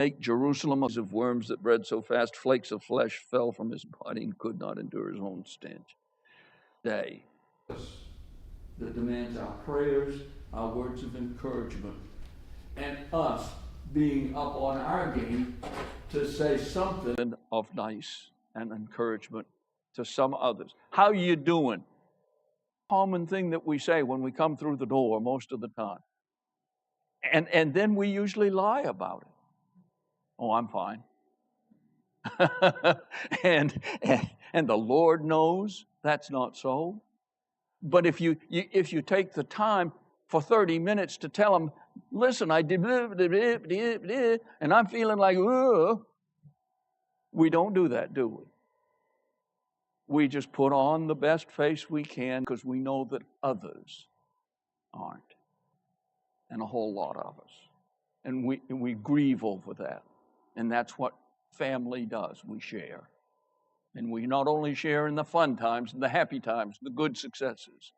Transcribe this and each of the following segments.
make Jerusalem of worms that bred so fast, flakes of flesh fell from his body and could not endure his own stench. Day that demands our prayers, our words of encouragement, and us being up on our game to say something of nice and encouragement to some others. How you doing? Common thing that we say when we come through the door most of the time. And then we usually lie about it. Oh, I'm fine. and the Lord knows that's not so. But if you take the time for 30 minutes to tell them, listen, I did, and I'm feeling like, we don't do that, do we? We just put on the best face we can because we know that others aren't, and a whole lot of us. And we grieve over that. And that's what family does. We share. And we not only share in the fun times, the happy times, the good successes.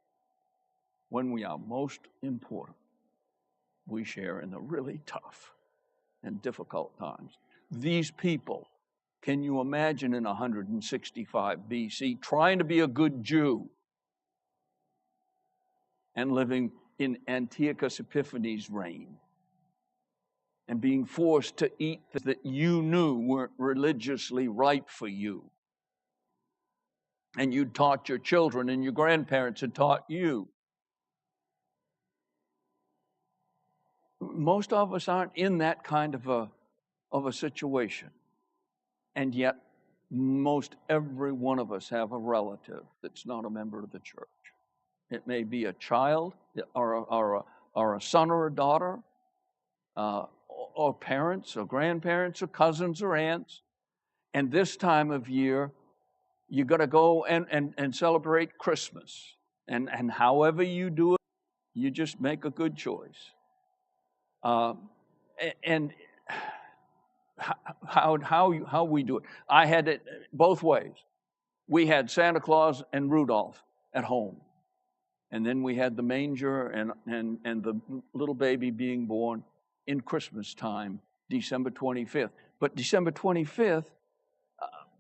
When we are most important, we share in the really tough and difficult times. These people, can you imagine in 165 BC, trying to be a good Jew and living in Antiochus Epiphanes' reign and being forced to eat that you knew weren't religiously right for you? And you'd taught your children and your grandparents had taught you. Most of us aren't in that kind of a situation. And yet, most every one of us have a relative that's not a member of the church. It may be a child or a son or a daughter, or parents or grandparents or cousins or aunts. And this time of year, you got to go and celebrate Christmas. And however you do it, you just make a good choice. And how we do it. I had it both ways. We had Santa Claus and Rudolph at home. And then we had the manger and the little baby being born in Christmas time, December 25th. But December 25th,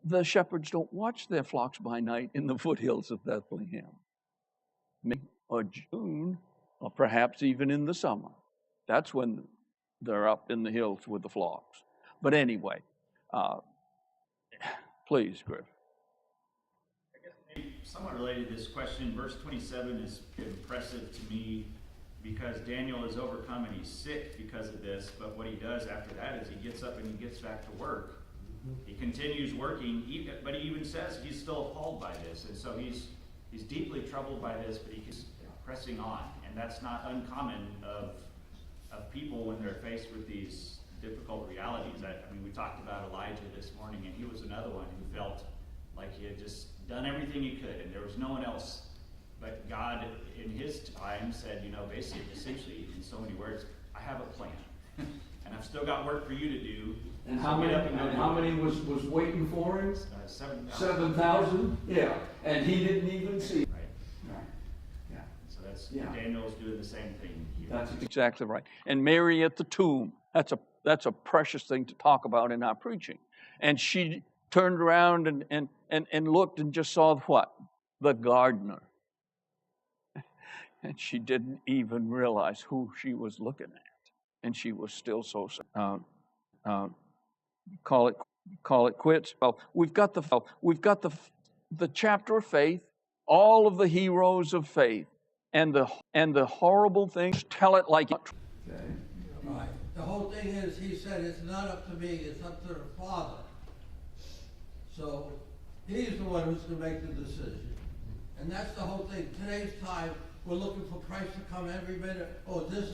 the shepherds don't watch their flocks by night in the foothills of Bethlehem. May or June, or perhaps even in the summer. That's when they're up in the hills with the flocks. But anyway, please, Griff. I guess maybe somewhat related to this question, verse 27 is impressive to me because Daniel is overcome and he's sick because of this, but what he does after that is he gets up and he gets back to work. He continues working, but he even says he's still appalled by this, and so he's deeply troubled by this, but he's pressing on, and that's not uncommon of people when they're faced with these difficult realities. I mean, we talked about Elijah this morning, and he was another one who felt like he had just done everything he could, and there was no one else. But God, in his time, said, basically, essentially, in so many words, I have a plan, and I've still got work for you to do. And how many was waiting for him? 7,000. 7,000? Yeah. And he didn't even see. Right. Yeah. So Daniel's doing the same thing here. That's exactly right. And Mary at the tomb, that's a precious thing to talk about in our preaching. And she turned around and looked and just saw what? The gardener. And she didn't even realize who she was looking at. And she was still so call it quits. Well, we've got the chapter of faith, all of the heroes of faith, and the horrible things. Tell it like it. Okay. Right. The whole thing is, he said, it's not up to me, it's up to the Father. So he's the one who's going to make the decision. And that's the whole thing. Today's time, we're looking for Christ to come every minute. Oh, this